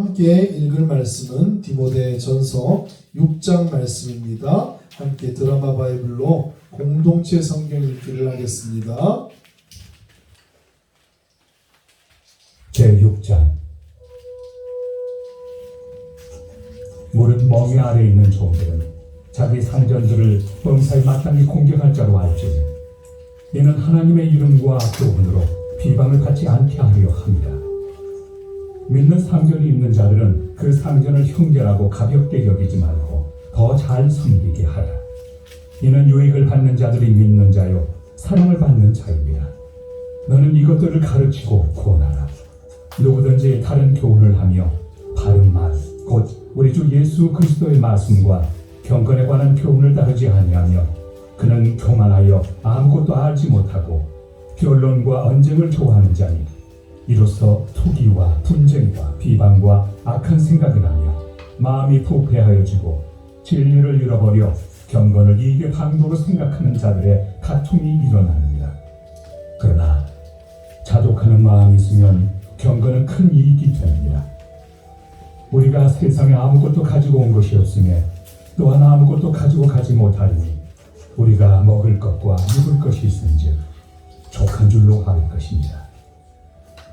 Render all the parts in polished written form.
함께 읽을 말씀은 디모데전서 6장 말씀입니다. 함께 드라마 바이블로 공동체 성경 읽기를 하겠습니다. 제6장. 무릇 멍에 아래 있는 종들은 자기 상전들을 범사에 마땅히 공격할 자로 알지니 이는 하나님의 이름과 교훈으로 비방을 받지 않게 하려 합니다. 믿는 상전이 있는 자들은 그 상전을 형제라고 가볍게 여기지 말고 더 잘 섬기게 하라. 이는 유익을 받는 자들이 믿는 자요 사랑을 받는 자입니다. 너는 이것들을 가르치고 구원하라. 누구든지 다른 교훈을 하며 바른 말, 곧 우리 주 예수 그리스도의 말씀과 경건에 관한 교훈을 따르지 아니하며 그는 교만하여 아무것도 알지 못하고 변론과 언쟁을 좋아하는 자니 이로써 투기와 분쟁과 비방과 악한 생각이 나며 마음이 부패하여지고 진리를 잃어버려 경건을 이익의 방도로 생각하는 자들의 다툼이 일어납니다. 그러나 자족하는 마음이 있으면 경건은 큰 이익이 됩니다. 우리가 세상에 아무것도 가지고 온 것이 없으며 또한 아무것도 가지고 가지 못하리니 우리가 먹을 것과 입을 것이 있은즉 족한 줄로 알 것입니다.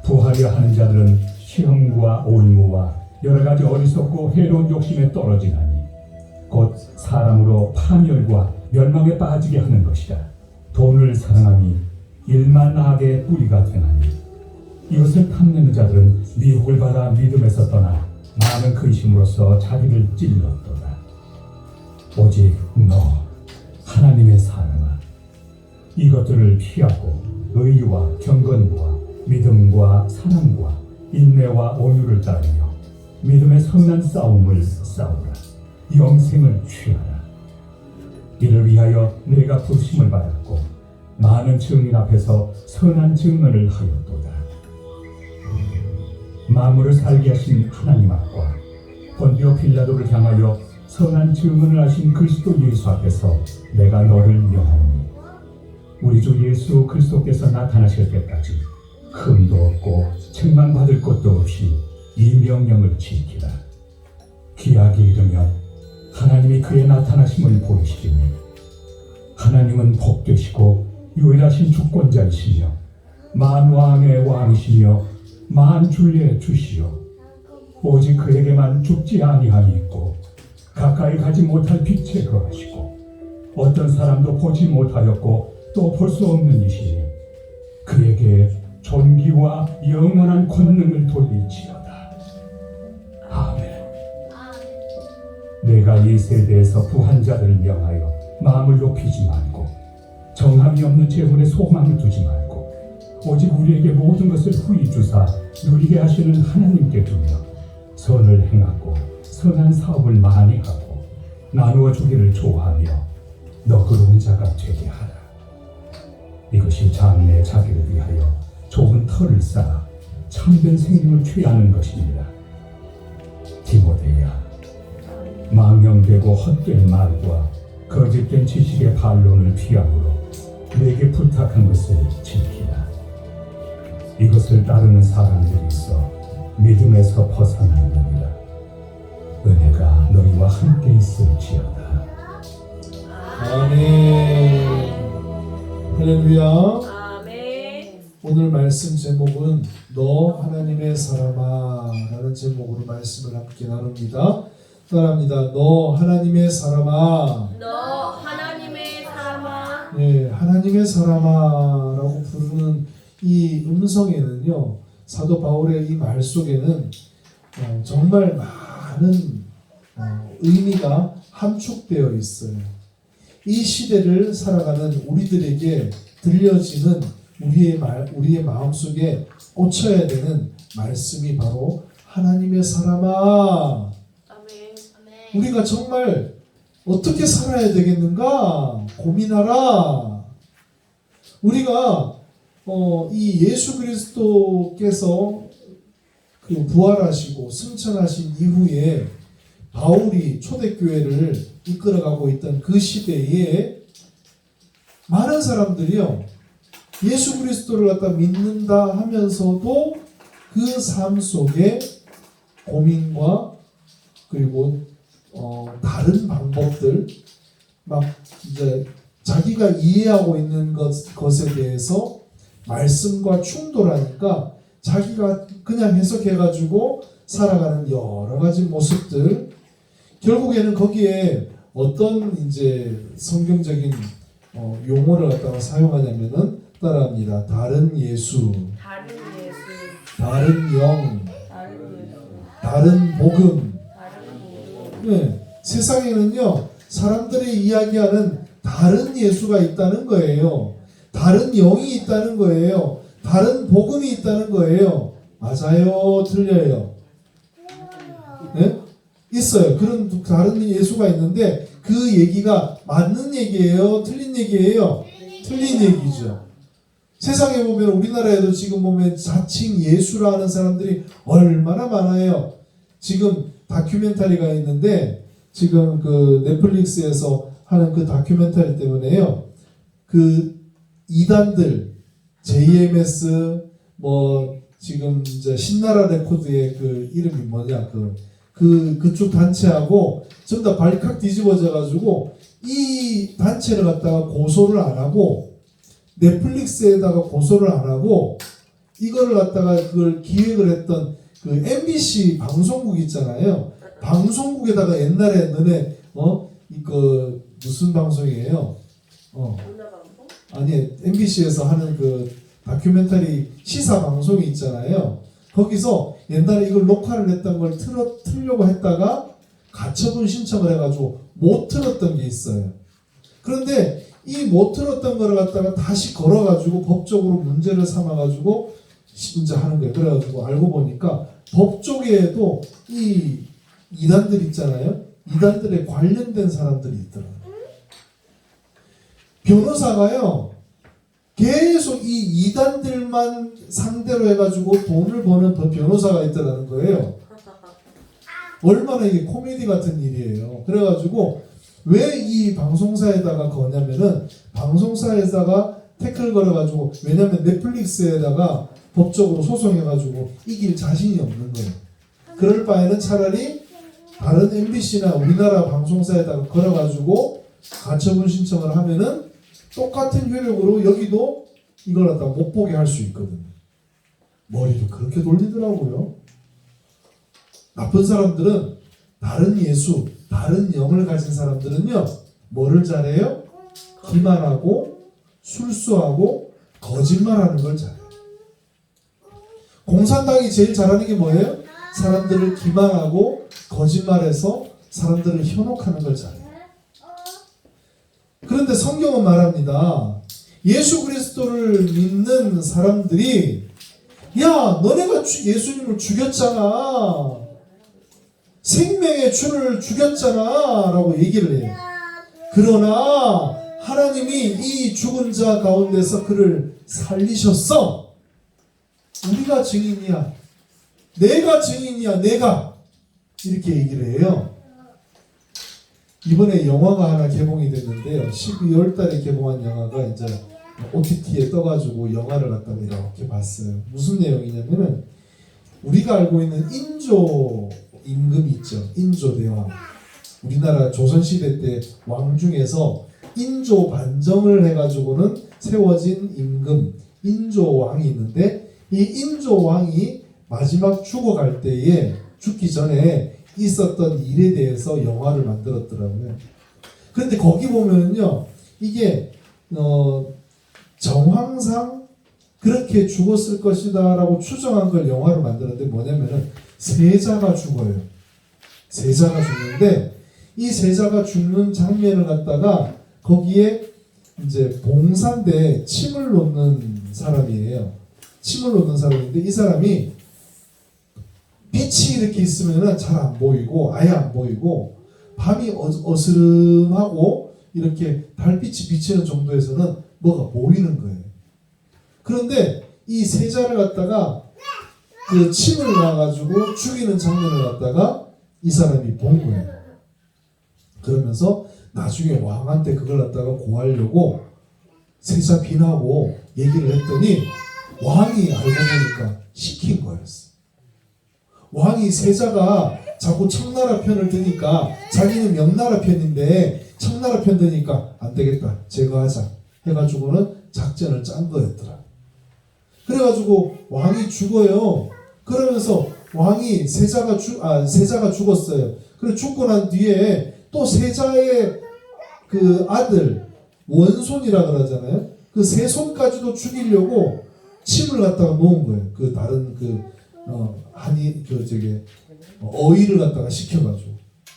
부하려 하는 자들은 시험과 올무와 여러 가지 어리석고 해로운 욕심에 떨어지나니 곧 사람으로 파멸과 멸망에 빠지게 하는 것이라. 돈을 사랑함이 일만 악의 뿌리가 되나니 이것을 탐내는 자들은 미혹을 받아 믿음에서 떠나 많은 근심으로써 자기를 찔렀도다. 오직 너 하나님의 사람아, 이것들을 피하고 의와 경건과 믿음과 사랑과 인내와 온유를 따르며 믿음의 선한 싸움을 싸우라. 영생을 취하라. 이를 위하여 내가 부르심을 받았고 많은 증인 앞에서 선한 증언을 하였도다. 만물을 살게 하신 하나님 앞과 본디오 빌라도를 향하여 선한 증언을 하신 그리스도 예수 앞에서 내가 너를 명하노니 우리 주 예수 그리스도께서 나타나실 때까지 흠도 없고 책망받을 것도 없이 이 명령을 지키라. 기약이 이르면 하나님이 그의 나타나심을 보이시리니 하나님은 복되시고 유일하신 주권자이시며 만왕의 왕이시며 만주의 주시요 오직 그에게만 죽지 아니함이 있고 가까이 가지 못할 빛에 거하시고 어떤 사람도 보지 못하였고 또 볼 수 없는 이시니 그에게 존귀와 영원한 권능을 돌릴지어다. 아멘. 내가 이 세대에서 부한 자들을 명하여 마음을 높이지 말고 정함이 없는 재물에 소망을 두지 말고 오직 우리에게 모든 것을 후히 주사 누리게 하시는 하나님께 두며 선을 행하고 선한 사업을 많이 하고 나누어 주기를 좋아하며 너그러운 자가 되게 하라. 이것이 장래 자기를 위하여 좁은 터를 쌓아 참된 생명을 취하는 것입니다. 디모데야, 망령되고 헛된 말과 거짓된 지식의 반론을 피함으로 내게 부탁한 것을 지키라. 이것을 따르는 사람들이 있어 믿음에서 벗어나느니라. 은혜가 너희와 함께 있을지어다. 아멘. 할렐루야. 아멘. 오늘 말씀 제목은 너 하나님의 사람아 라는 제목으로 말씀을 함께 나눕니다. 따라합니다. 너 하나님의 사람아. 너 하나님의 사람아. 네, 하나님의 사람아라고 부르는 이 음성에는요, 사도 바울의 이 말 속에는 정말 많은 의미가 함축되어 있어요. 이 시대를 살아가는 우리들에게 들려지는 우리의 마음속에 꽂혀야 되는 말씀이 바로 하나님의 사람아. 아멘. 우리가 정말 어떻게 살아야 되겠는가 고민하라. 우리가 이 예수 그리스도께서 그 부활하시고 승천하신 이후에 바울이 초대교회를 이끌어가고 있던 그 시대에 많은 사람들이요, 예수 그리스도를 갖다 믿는다 하면서도 그 삶 속에 고민과 그리고 다른 방법들 막 이제 자기가 이해하고 있는 것에 대해서 말씀과 충돌하니까 자기가 그냥 해석해가지고 살아가는 여러 가지 모습들, 결국에는 거기에 어떤 이제 성경적인 용어를 갖다가 사용하냐면은 따라합니다. 다른 예수, 다른 예수, 다른 영, 다른 예수, 다른 복음. 다른 복음. 네, 세상에는요 사람들이 이야기하는 다른 예수가 있다는 거예요. 다른 영이 있다는 거예요. 다른 복음이 있다는 거예요. 맞아요? 틀려요? 네? 있어요. 그런 다른 예수가 있는데 그 얘기가 맞는 얘기예요? 틀린 얘기예요? 틀린 얘기죠. 세상에 보면 우리나라에도 지금 보면 자칭 예수라는 사람들이 얼마나 많아요. 지금 다큐멘터리가 있는데 지금 그 넷플릭스에서 하는 그 다큐멘터리 때문에요. 그 이단들 JMS 뭐 지금 이제 신나라 레코드의 그 이름이 뭐냐 그쪽 단체하고 전부 다 발칵 뒤집어져 가지고 이 단체를 갖다가 고소를 안 하고 넷플릭스에다가 고소를 안 하고 이거를 갖다가 그걸 기획을 했던 그 MBC 방송국 있잖아요. 방송국에다가 옛날에 너네 이거 무슨 방송이에요? 문화방송? 아니 MBC에서 하는 그 다큐멘터리 시사 방송이 있잖아요. 거기서 옛날에 이걸 녹화를 했던 걸 틀려고 했다가 가처분 신청을 해가지고 못 틀었던 게 있어요. 그런데 이 못 틀었던 거를 갖다가 다시 걸어가지고 법적으로 문제를 삼아가지고 이제 하는 거예요. 그래가지고 알고 보니까 법 쪽에도 이 이단들 있잖아요. 이단들에 관련된 사람들이 있더라고요. 변호사가요. 계속 이 이단들만 상대로 해가지고 돈을 버는 변호사가 있더라는 거예요. 얼마나 이게 코미디 같은 일이에요. 그래가지고 왜 이 방송사에다가 거냐면은 방송사에다가 태클 걸어가지고 왜냐면 넷플릭스에다가 법적으로 소송해가지고 이길 자신이 없는 거예요. 그럴 바에는 차라리 다른 MBC나 우리나라 방송사에다가 걸어가지고 가처분 신청을 하면은 똑같은 효력으로 여기도 이걸 갖다 못 보게 할 수 있거든요. 머리도 그렇게 돌리더라고요. 나쁜 사람들은 다른 예수, 다른 영을 가진 사람들은요, 뭐를 잘해요? 기만하고 술수하고 거짓말하는 걸 잘해요. 공산당이 제일 잘하는 게 뭐예요? 사람들을 기만하고 거짓말해서 사람들을 현혹하는 걸 잘해요. 그런데 성경은 말합니다. 예수 그리스도를 믿는 사람들이 야 너네가 예수님을 죽였잖아. 생명의 주를 죽였잖아 라고 얘기를 해요. 그러나 하나님이 이 죽은 자 가운데서 그를 살리셨어. 우리가 증인이야. 내가 증인이야. 내가 이렇게 얘기를 해요. 이번에 영화가 하나 개봉이 됐는데요. 12월 달에 개봉한 영화가 이제 OTT에 떠가지고 영화를 갖다가 이렇게 봤어요. 무슨 내용이냐면은 우리가 알고 있는 인조 임금이 있죠. 인조대왕. 우리나라 조선시대 때 왕 중에서 인조 반정을 해가지고는 세워진 임금, 인조왕이 있는데 이 인조왕이 마지막 죽어갈 때에 죽기 전에 있었던 일에 대해서 영화를 만들었더라고요. 그런데 거기 보면요, 이게 정황상 그렇게 죽었을 것이다라고 추정한 걸 영화로 만들었는데 뭐냐면은 세자가 죽어요. 세자가 죽는데 이 세자가 죽는 장면을 갖다가 거기에 이제 봉산대에 침을 놓는 사람이에요. 침을 놓는 사람인데 이 사람이 빛이 이렇게 있으면은 잘 안 보이고 아예 안 보이고 밤이 어스름하고 이렇게 달빛이 비치는 정도에서는 뭐가 보이는 거예요. 그런데 이 세자를 갖다가 그 침을 놔가지고 죽이는 장면을 갖다가 이 사람이 본 거예요. 그러면서 나중에 왕한테 그걸 갖다가 고하려고 세자 비나고 얘기를 했더니 왕이 알고 보니까 시킨 거였어. 왕이 세자가 자꾸 청나라 편을 드니까 자기는 명나라 편인데 청나라 편 드니까 안 되겠다, 제거하자 해가지고는 작전을 짠 거였더라. 그래가지고 왕이 죽어요. 그러면서 왕이 세자가 죽었어요. 그리고 죽고 난 뒤에 또 세자의 그 아들 원손이라 그러잖아요. 그 세 손까지도 죽이려고 침을 갖다가 놓은 거예요. 그 다른 어의를 갖다가 시켜가지고.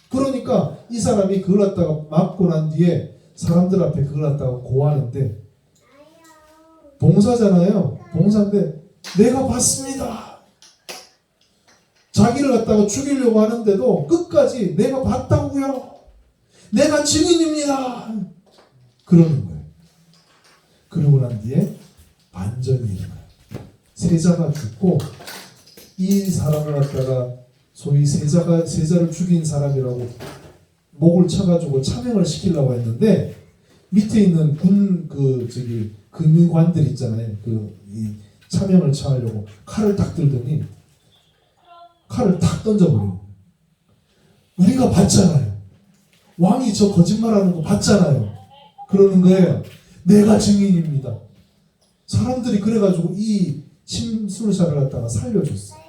그러니까 이 사람이 그걸 갖다가 맞고 난 뒤에 사람들 앞에 그걸 갖다가 고하는데, 봉사잖아요. 봉사인데 내가 봤습니다. 자기를 갖다가 죽이려고 하는데도 끝까지 내가 봤다고요. 내가 증인입니다. 그러는 거예요. 그러고 난 뒤에 반전이 일어나요. 세자가 죽고 이 사람을 갖다가 소위 세자를 죽인 사람이라고 목을 쳐가지고 차명을 시키려고 했는데, 밑에 있는 금유관들 있잖아요. 이 차명을 쳐하려고 칼을 딱 들더니 칼을 탁 던져버려요. 우리가 봤잖아요. 왕이 저 거짓말하는 거 봤잖아요. 그러는 거예요. 내가 증인입니다. 사람들이 그래가지고 이 침술사를 갖다가 살려줬어요.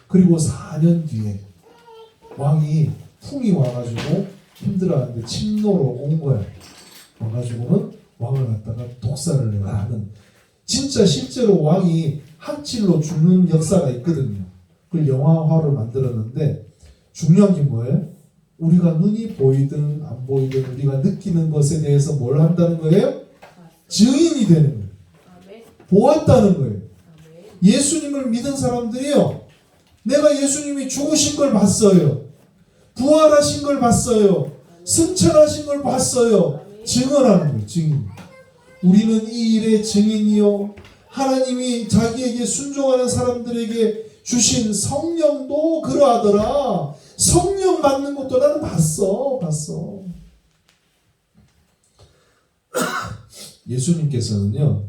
그리고 4년 뒤에 왕이 풍이 와가지고 힘들어하는데 침노로 온 거야. 와가지고는 왕을 갖다가 독살을 내가 하는, 진짜 실제로 왕이 학질로 죽는 역사가 있거든요. 그걸 영화화를 만들었는데, 중요한 게 뭐예요? 우리가 눈이 보이든 안 보이든 우리가 느끼는 것에 대해서 뭘 한다는 거예요? 증인이 되는 거예요. 보았다는 거예요. 예수님을 믿은 사람들이요, 내가 예수님이 죽으신 걸 봤어요. 부활하신 걸 봤어요. 승천하신 걸 봤어요. 증언하는 거예요. 증인. 우리는 이 일의 증인이요, 하나님이 자기에게 순종하는 사람들에게 주신 성령도 그러하더라. 성령 받는 것도 나는 봤어. 예수님께서는요,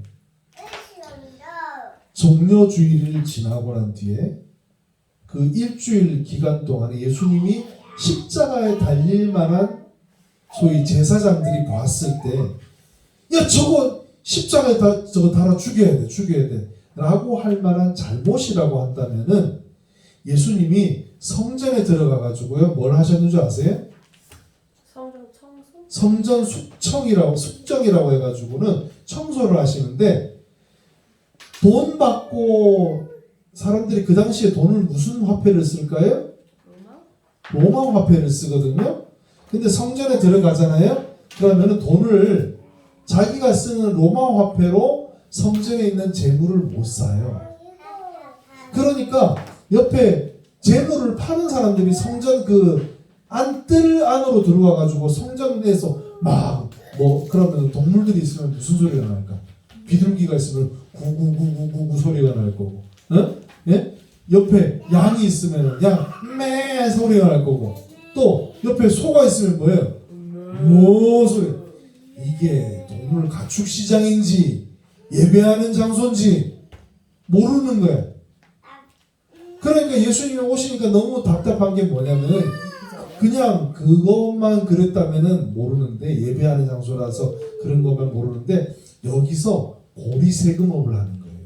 종려주일을 지나고 난 뒤에 그 일주일 기간 동안에 예수님이 십자가에 달릴 만한 소위 제사장들이 봤을 때, 야, 저거 십자가에 저거 달아 죽여야 돼 라고 할 만한 잘못이라고 한다면은, 예수님이 성전에 들어가가지고요, 뭘 하셨는 줄 아세요? 성전 숙정이라고 해가지고는 청소를 하시는데, 돈 받고 사람들이 그 당시에 돈을 무슨 화폐를 쓸까요? 로마 화폐를 쓰거든요. 근데 성전에 들어가잖아요. 그러면은 돈을 자기가 쓰는 로마 화폐로 성전에 있는 재물을 못 사요. 그러니까 옆에 재물을 파는 사람들이 성전 뜰 안으로 들어와가지고 성전에서 그러면 동물들이 있으면 무슨 소리가 날까? 비둘기가 있으면 구구구구구 소리가 날 거고, 예? 옆에 양이 있으면 매 소리가 날 거고, 또 옆에 소가 있으면 뭐예요? 뭐 소리. 이게 동물 가축 시장인지 예배하는 장소인지 모르는 거야. 그러니까 예수님이 오시니까 너무 답답한 게 뭐냐면, 그냥 그것만 그랬다면은 모르는데, 예배하는 장소라서 그런 것만 모르는데, 여기서 고리세금업을 하는 거예요.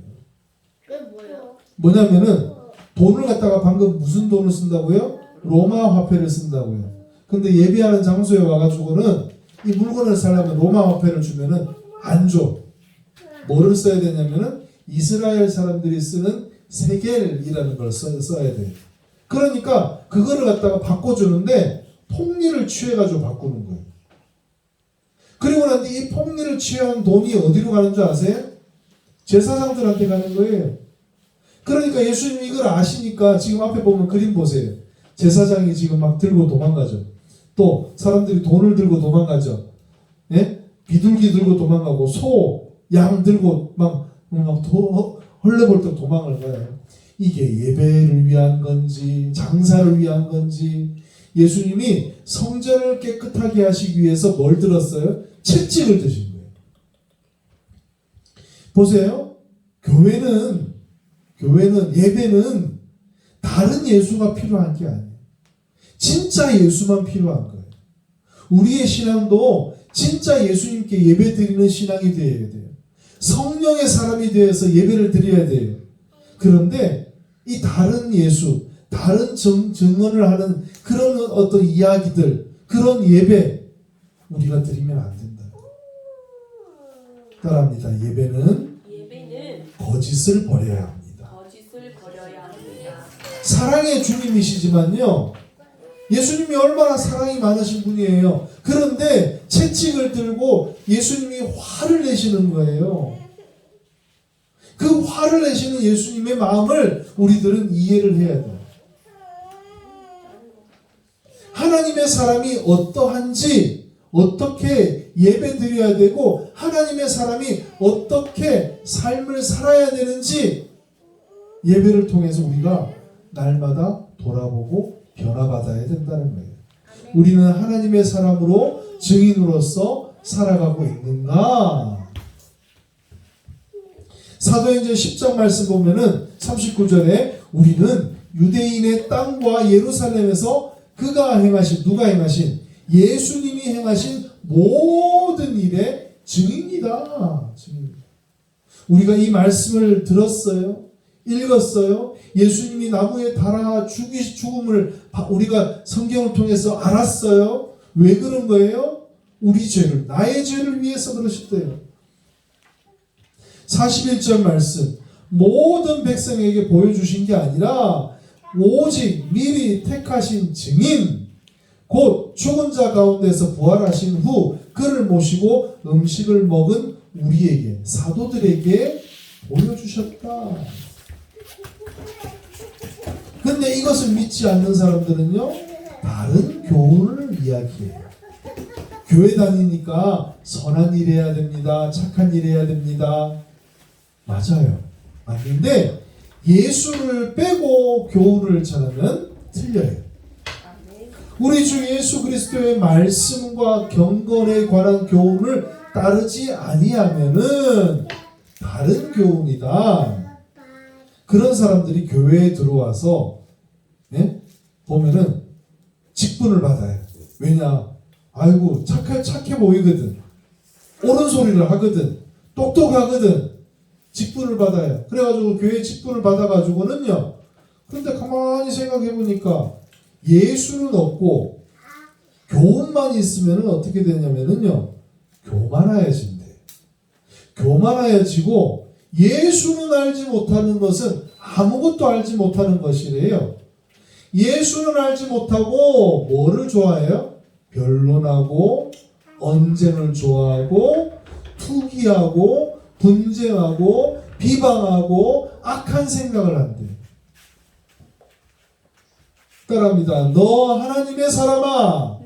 그게 뭐예요? 뭐냐면은 돈을 갖다가 방금 무슨 돈을 쓴다고요? 로마 화폐를 쓴다고요. 근데 예배하는 장소에 와가지고는 이 물건을 사려면 로마 화폐를 주면은 안 줘. 뭐를 써야 되냐면은 이스라엘 사람들이 쓰는 세겔이라는 걸 써야 돼. 그러니까 그거를 갖다가 바꿔주는데 폭리를 취해가지고 바꾸는 거예요. 그리고 난 뒤 이 폭리를 취한 돈이 어디로 가는 줄 아세요? 제사장들한테 가는 거예요. 그러니까 예수님이 이걸 아시니까 지금 앞에 보면 그림 보세요. 제사장이 지금 막 들고 도망가죠. 또 사람들이 돈을 들고 도망가죠. 예? 비둘기 들고 도망가고 소, 양 들고 막 헐레벌떡 도망을 가요. 이게 예배를 위한 건지 장사를 위한 건지. 예수님이 성전을 깨끗하게 하시기 위해서 뭘 들었어요? 채찍을 드신 거예요. 보세요. 교회는 예배는 다 다른 예수가 필요한 게 아니에요. 진짜 예수만 필요한 거예요. 우리의 신앙도 진짜 예수님께 예배 드리는 신앙이 되어야 돼요. 성령의 사람이 되어서 예배를 드려야 돼요. 그런데 이 다른 예수, 다른 증언을 하는 그런 어떤 이야기들, 그런 예배 우리가 드리면 안 된다. 따라합니다. 예배는 거짓을 버려야 합니다. 사랑의 주님이시지만요, 예수님이 얼마나 사랑이 많으신 분이에요. 그런데 채찍을 들고 예수님이 화를 내시는 거예요. 그 화를 내시는 예수님의 마음을 우리들은 이해를 해야 돼요. 하나님의 사람이 어떠한지, 어떻게 예배 드려야 되고, 하나님의 사람이 어떻게 삶을 살아야 되는지 예배를 통해서 우리가 날마다 돌아보고 변화받아야 된다는 거예요. 우리는 하나님의 사람으로 증인으로서 살아가고 있는가? 사도행전 10장 말씀 보면은 39절에 우리는 유대인의 땅과 예루살렘에서 누가 행하신 예수님이 행하신 모든 일의 증인이다. 우리가 이 말씀을 들었어요. 읽었어요. 예수님이 나무에 달아 죽음을 우리가 성경을 통해서 알았어요. 왜 그런 거예요? 우리 죄를, 나의 죄를 위해서 그러셨대요. 41절 말씀, 모든 백성에게 보여주신 게 아니라 오직 미리 택하신 증인, 곧 죽은 자 가운데서 부활하신 후 그를 모시고 음식을 먹은 우리에게, 사도들에게 보여주셨다. 근데 이것을 믿지 않는 사람들은요, 다른 교훈을 이야기해요. 교회 다니니까 선한 일 해야 됩니다. 착한 일 해야 됩니다. 맞아요. 맞는데 예수를 빼고 교훈을 전하면 틀려요. 우리 주 예수 그리스도의 말씀과 경건에 관한 교훈을 따르지 아니하면은 다른 교훈이다. 그런 사람들이 교회에 들어와서 보면은 직분을 받아요. 왜냐? 아이고 착해 보이거든. 옳은 소리를 하거든. 똑똑하거든. 직분을 받아요. 그래가지고 교회 직분을 받아가지고는요. 그런데 가만히 생각해보니까 예수는 없고 교훈만 있으면 어떻게 되냐면은요. 교만해진대. 교만해지고 예수는 알지 못하는 것은 아무것도 알지 못하는 것이래요. 예수는 알지 못하고 뭐를 좋아해요? 변론하고 언쟁을 좋아하고 투기하고 분쟁하고 비방하고 악한 생각을 한대. 따라합니다. 너 하나님의 사람아.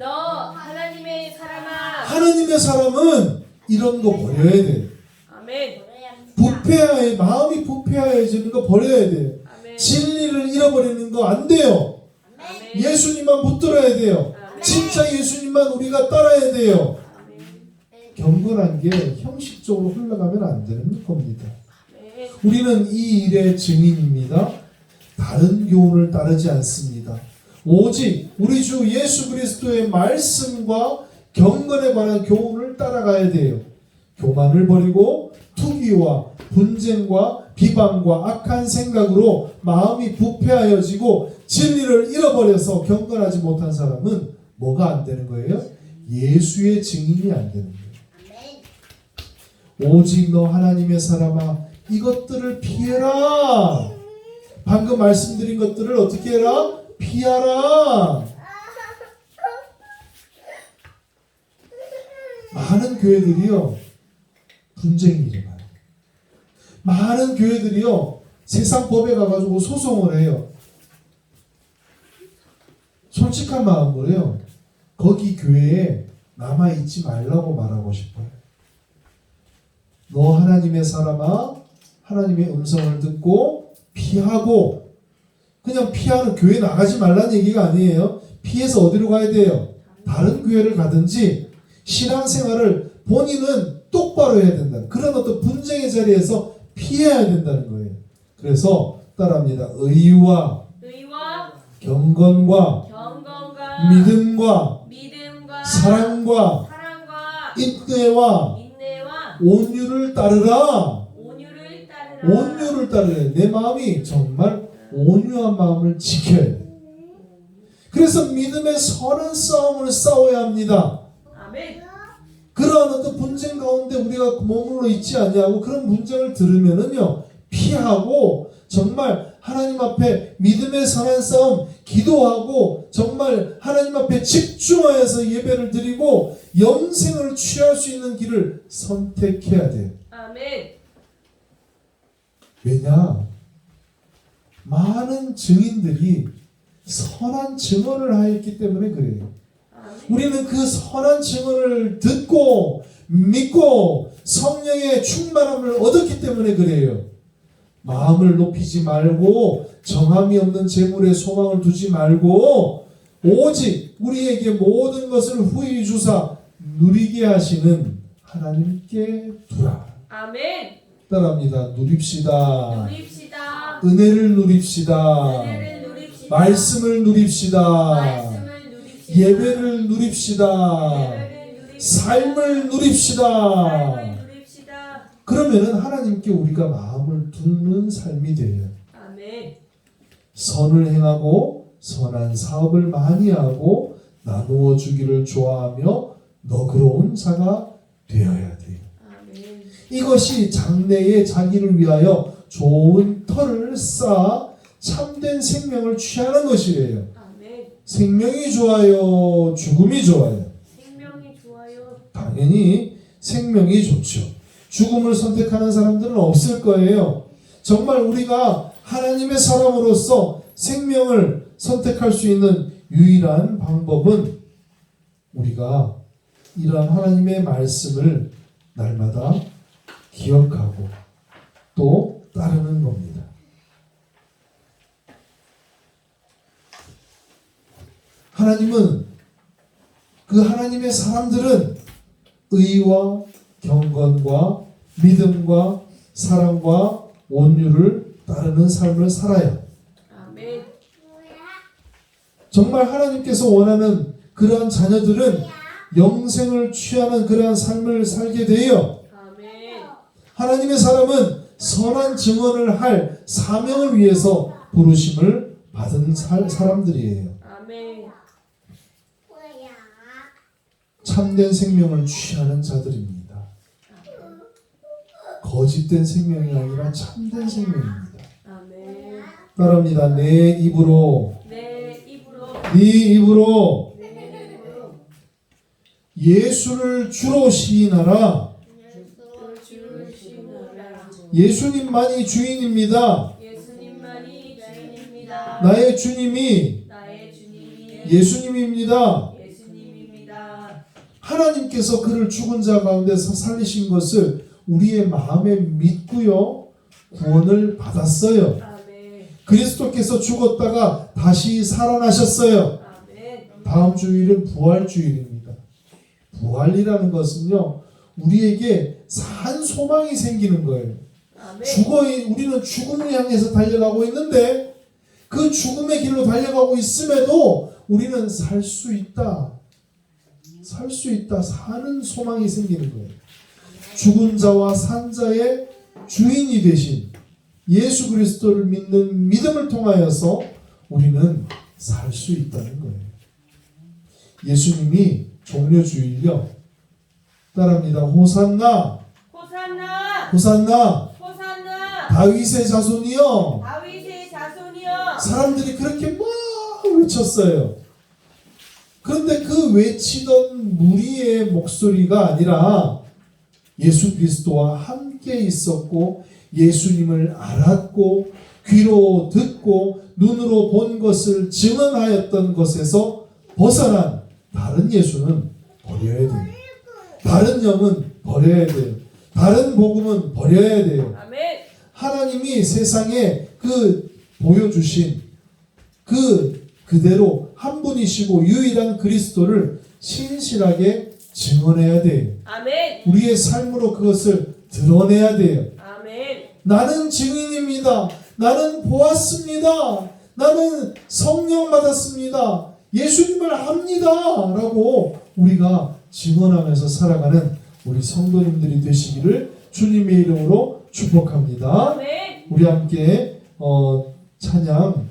하나님의 사람은 이런 거 버려야 돼. 아멘. 마음이 부패하여지는 거 버려야 돼. 진리를 잃어버리는 거 안 돼요. 아멘. 예수님만 붙들어야 돼요. 아멘. 진짜 예수님만 우리가 따라야 돼요. 아멘. 경건한 게 형식적으로 흘러가면 안 되는 겁니다. 아멘. 우리는 이 일의 증인입니다. 다른 교훈을 따르지 않습니다. 오직 우리 주 예수 그리스도의 말씀과 경건에 관한 교훈을 따라가야 돼요. 교만을 버리고 투기와 분쟁과 비방과 악한 생각으로 마음이 부패하여지고 진리를 잃어버려서 경건하지 못한 사람은 뭐가 안 되는 거예요? 예수의 증인이 안 되는 거예요. 오직 너 하나님의 사람아, 이것들을 피해라. 방금 말씀드린 것들을 어떻게 해라? 피하라. 많은 교회들이요, 분쟁이 일어나요. 많은 교회들이요, 세상 법에 가가지고 소송을 해요. 솔직한 마음으로요, 거기 교회에 남아있지 말라고 말하고 싶어요. 너 하나님의 사람아, 하나님의 음성을 듣고 피하고, 그냥 피하는, 교회 나가지 말라는 얘기가 아니에요. 피해서 어디로 가야 돼요? 다른 교회를 가든지 신앙생활을 본인은 똑바로 해야 된다. 그런 어떤 분쟁의 자리에서 피해야 된다는 거예요. 그래서 따라합니다. 의와 경건과 경건과 믿음과 믿음과 사랑과 사랑과 인내와 인내와 온유를 따르라. 온유를 따르라. 온유를 따르라. 내 마음이 정말 온유한 마음을 지켜야 돼. 그래서 믿음의 선한 싸움을 싸워야 합니다. 아멘. 그러한 어떤 분쟁 가운데 우리가 머물러 있지 아니하고 그런 분쟁을 들으면은요 피하고 정말 하나님 앞에 믿음의 선한 싸움 기도하고 정말 하나님 앞에 집중하여서 예배를 드리고 영생을 취할 수 있는 길을 선택해야 돼요. 아멘. 왜냐? 많은 증인들이 선한 증언을 하였기 때문에 그래요. 아멘. 우리는 그 선한 증언을 듣고 믿고 성령의 충만함을 얻었기 때문에 그래요. 마음을 높이지 말고 정함이 없는 재물에 소망을 두지 말고 오직 우리에게 모든 것을 후히 주사 누리게 하시는 하나님께 두라. 아멘. 따라합니다. 누립시다. 누립시다. 은혜를 누립시다. 은혜를 누립시다. 말씀을 누립시다. 말씀을 누립시다. 예배를 누립시다. 예배를 누립시다. 삶을 누립시다. 삶을 누립시다. 그러면은 하나님께 우리가 마음을 두는 삶이 돼요. 아멘. 선을 행하고 선한 사업을 많이 하고 나누어 주기를 좋아하며 너그러운 자가 되어야 돼요. 아멘. 이것이 장래에 자기를 위하여 좋은 터를 쌓아 참된 생명을 취하는 것이에요. 아멘. 생명이 좋아요? 죽음이 좋아요? 생명이 좋아요. 당연히 생명이 좋죠. 죽음을 선택하는 사람들은 없을 거예요. 정말 우리가 하나님의 사람으로서 생명을 선택할 수 있는 유일한 방법은 우리가 이러한 하나님의 말씀을 날마다 기억하고 또 따르는 겁니다. 하나님은 그 하나님의 사람들은 의와 경건과 믿음과 사랑과 온유를 따르는 삶을 살아요. 아멘. 정말 하나님께서 원하는 그러한 자녀들은 영생을 취하는 그러한 삶을 살게 돼요. 아멘. 하나님의 사람은 선한 증언을 할 사명을 위해서 부르심을 받은 사람들이에요. 아멘. 참된 생명을 취하는 자들입니다. 거짓된 생명이 아니라 참된 생명입니다. 아멘. 따라합니다. 내 입으로 내 입으로 네 입으로 내 입으로 예수를 주로 시인하라. 주를 시인하라. 예수님만이 주인입니다. 예수님만이 주인입니다. 나의 주님이 나의 주님이 예수님입니다. 예수님입니다. 하나님께서 그를 죽은 자 가운데서 살리신 것을 우리의 마음에 믿고요. 구원을 받았어요. 아멘. 그리스도께서 죽었다가 다시 살아나셨어요. 아멘. 다음 주일은 부활주일입니다. 부활이라는 것은요. 우리에게 산 소망이 생기는 거예요. 아멘. 우리는 죽음을 향해서 달려가고 있는데 그 죽음의 길로 달려가고 있음에도 우리는 살 수 있다. 살 수 있다. 사는 소망이 생기는 거예요. 죽은 자와 산 자의 주인이 되신 예수 그리스도를 믿는 믿음을 통하여서 우리는 살 수 있다는 거예요. 예수님이 종려주일요. 따라합니다. 호산나, 호산나. 호산나, 호산나. 다윗의 자손이여. 다윗의 자손이여. 사람들이 그렇게 막 외쳤어요. 그런데 그 외치던 무리의 목소리가 아니라 예수 그리스도와 함께 있었고 예수님을 알았고 귀로 듣고 눈으로 본 것을 증언하였던 것에서 벗어난 다른 예수는 버려야 돼요. 다른 영은 버려야 돼요. 다른 복음은 버려야 돼요. 아멘. 하나님이 세상에 보여주신 그대로 한 분이시고 유일한 그리스도를 신실하게 증언해야 돼요. 아멘. 우리의 삶으로 그것을 드러내야 돼요. 아멘. 나는 증인입니다. 나는 보았습니다. 나는 성령 받았습니다. 예수님을 압니다. 라고 우리가 증언하면서 살아가는 우리 성도님들이 되시기를 주님의 이름으로 축복합니다. 아멘. 우리 함께 찬양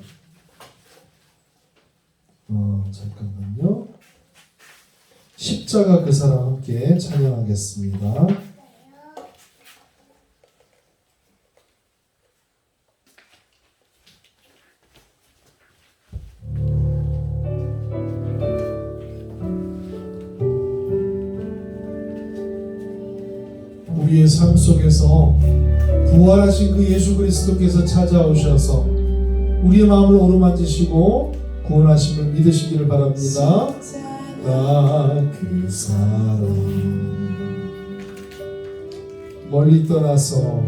잠깐만요. 십자가 그 사랑 함께 찬양하겠습니다. 우리의 삶 속에서 부활하신 그 예수 그리스도께서 찾아오셔서 우리의 마음을 오르만지시고 구원하심을 믿으시기를 바랍니다. 그 사람 멀리 떠나서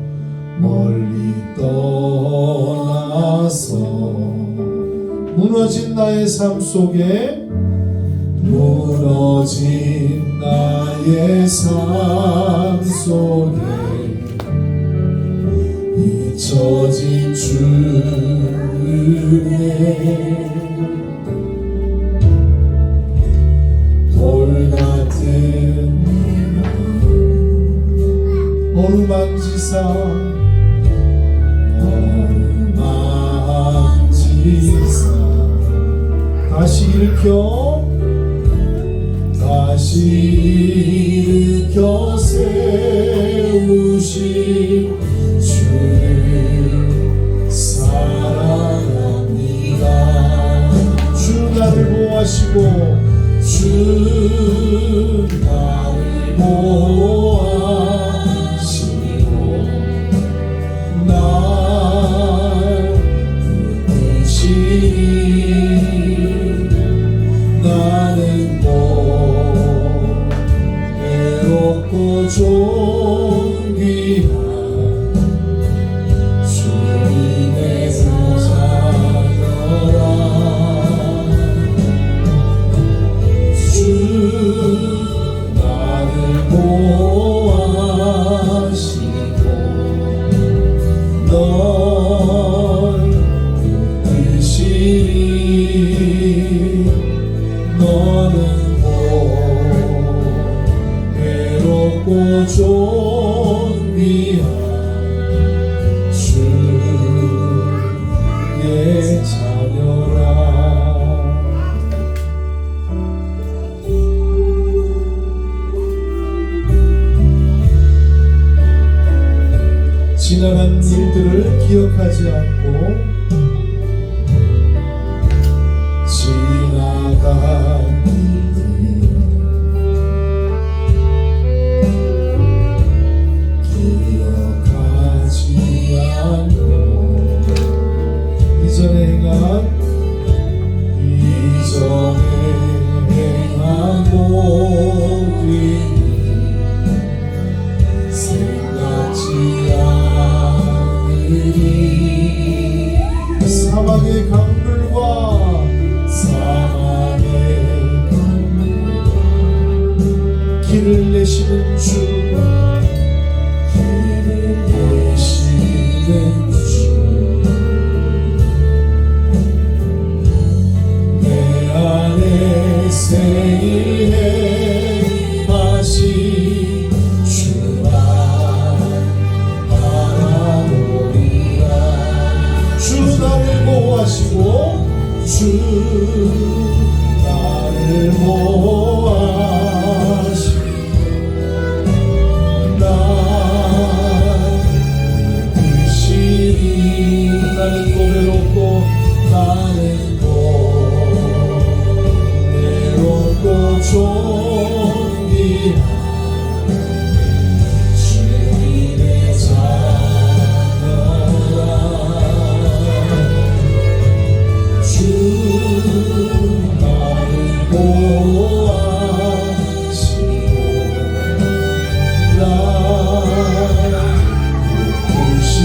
무너진 나의 삶 속에 무너진 나의 삶 속에 잊혀진 주의 돌 같은 어루만지사 다시 일으켜 세우신 주를 사랑합니다. 주 나를 보호하시고 주 나를 보호하시고 날 붙드시니 나는 외롭고 존귀한 주님의 자녀라. 주 나를 보호하시고 널 붙드시니 너는 외롭고 존귀한 주의 자녀라. 지나간 일들을 기억하지 않고 지나간 이전에 행한 모든 생각지 않으리. 사막의 강물과 길을 내시는 주 생일해 마시 주만 바라보리라. 주 나를 보호하시고 주 나를 보호하시고 날 드시니 나는 고배롭고 나는 존귀한 주님의 자녀라. 주 나를 보호하시고 날 붙드시니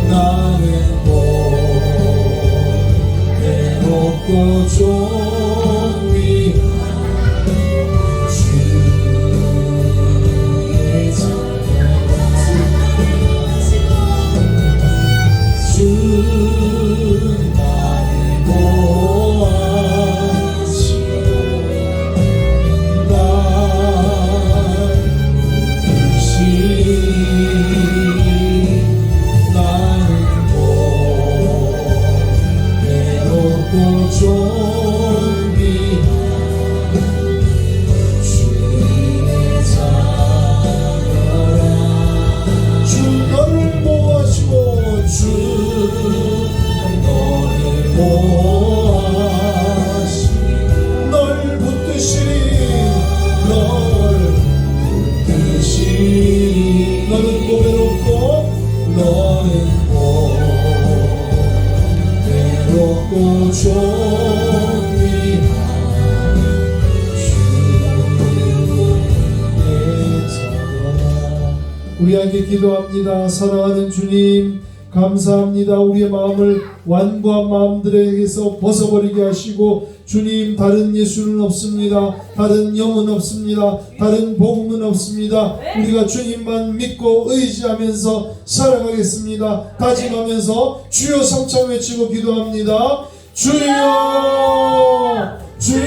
나는 외롭고 존귀한 주의 자녀라. 주 우리 함께 기도합니다. 사랑하는 주님, 감사합니다. 우리의 마음을 완고한 마음들에게서 벗어버리게 하시고, 주님, 다른 예수는 없습니다. 다른 영은 없습니다. 다른 복음은 없습니다. 우리가 주님만 믿고 의지하면서 살아가겠습니다. 다짐하면서 주여 삼창 외치고 기도합니다. 주여, 주여,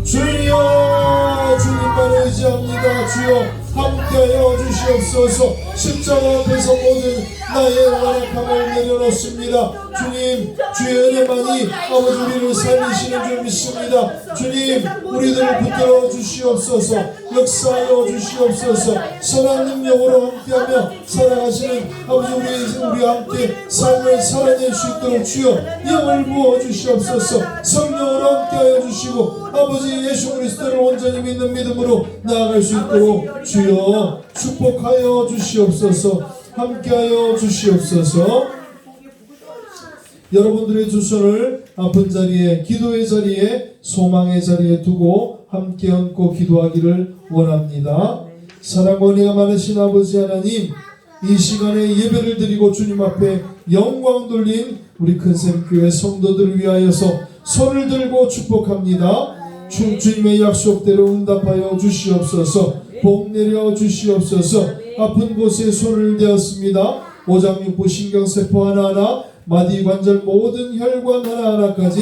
주여. 주님만 의지합니다. 주여 함께하여 주시옵소서. 십자가 앞에서 모든 나의 완악함을 내려놓습니다. 주님, 주의 은혜만이 아버지 우리를 살리시는 줄 믿습니다. 주님, 우리들을 붙들어 주시옵소서. 역사하여 주시옵소서. 선한 능력으로 함께하며 살아가시는 아버지 우리 함께 삶을 살아낼 수 있도록 주여 영을 부어 주시옵소서. 성령으로 함께하여 주시고 아버지 예수 그리스도를 온전히 믿는 믿음으로 나아갈 수 있도록 주여 축복하여 주시옵소서. 함께하여 주시옵소서. 여러분들의 두 손을 아픈 자리에, 기도의 자리에, 소망의 자리에 두고 함께 얹고 기도하기를 원합니다. 사랑과 은혜가 많으신 아버지 하나님, 이 시간에 예배를 드리고 주님 앞에 영광 돌린 우리 큰샘교회 성도들을 위하여서 손을 들고 축복합니다. 주님의 약속대로 응답하여 주시옵소서. 복 내려 주시옵소서. 아픈 곳에 손을 대었습니다. 오장육부 신경세포 하나하나, 마디 관절 모든 혈관 하나하나까지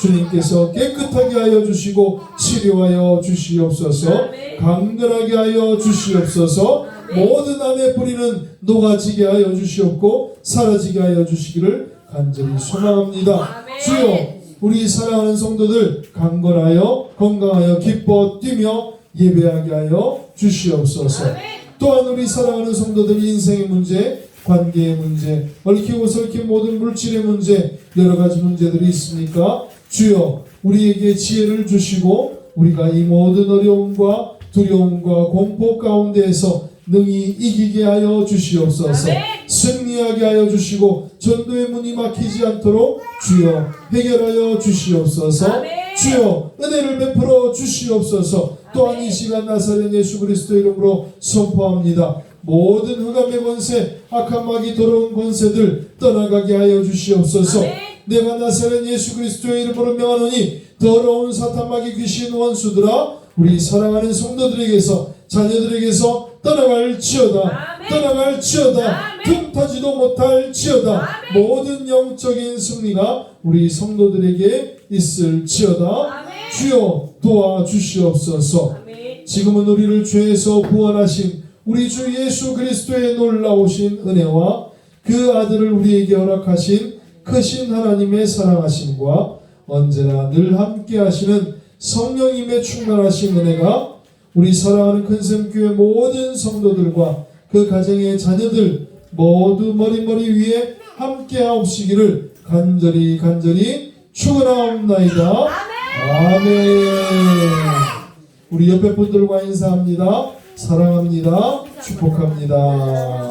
주님께서 깨끗하게 하여 주시고 치료하여 주시옵소서. 강건하게 하여 주시옵소서. 모든 암의 뿌리는 녹아지게 하여 주시옵고 사라지게 하여 주시기를 간절히 소망합니다. 주여, 우리 사랑하는 성도들 강건하여 건강하여 기뻐 뛰며 예배하게 하여 주시옵소서. 또한 우리 사랑하는 성도들 인생의 문제, 관계의 문제, 얽히고 설킨 모든 물질의 문제, 여러 가지 문제들이 있습니까? 주여, 우리에게 지혜를 주시고 우리가 이 모든 어려움과 두려움과 공포 가운데에서 능히 이기게 하여 주시옵소서. 승리하게 하여 주시고 전도의 문이 막히지 않도록 주여 해결하여 주시옵소서. 주여 은혜를 베풀어 주시옵소서. 또한 이 시간 나사렛 예수 그리스도 이름으로 선포합니다. 모든 흑암의 권세, 악한 마귀 더러운 권세들 떠나가게 하여 주시옵소서. 내가 나사렛 예수 그리스도의 이름으로 명하노니 더러운 사탄 마귀 귀신 원수들아, 우리 사랑하는 성도들에게서 자녀들에게서 떠나갈지어다. 떠나갈지어다. 틈타지도 못할지어다. 모든 영적인 승리가 우리 성도들에게 있을지어다. 주여 도와주시옵소서. 지금은 우리를 죄에서 구원하신 우리 주 예수 그리스도의 놀라우신 은혜와 그 아들을 우리에게 허락하신 크신 하나님의 사랑하심과 언제나 늘 함께 하시는 성령님의 충만하신 은혜가 우리 사랑하는 큰샘교회 모든 성도들과 그 가정의 자녀들 모두 머리 위에 함께 하옵시기를 간절히 축원하옵나이다. 아멘. 우리 옆에 분들과 인사합니다. 사랑합니다. 축복합니다.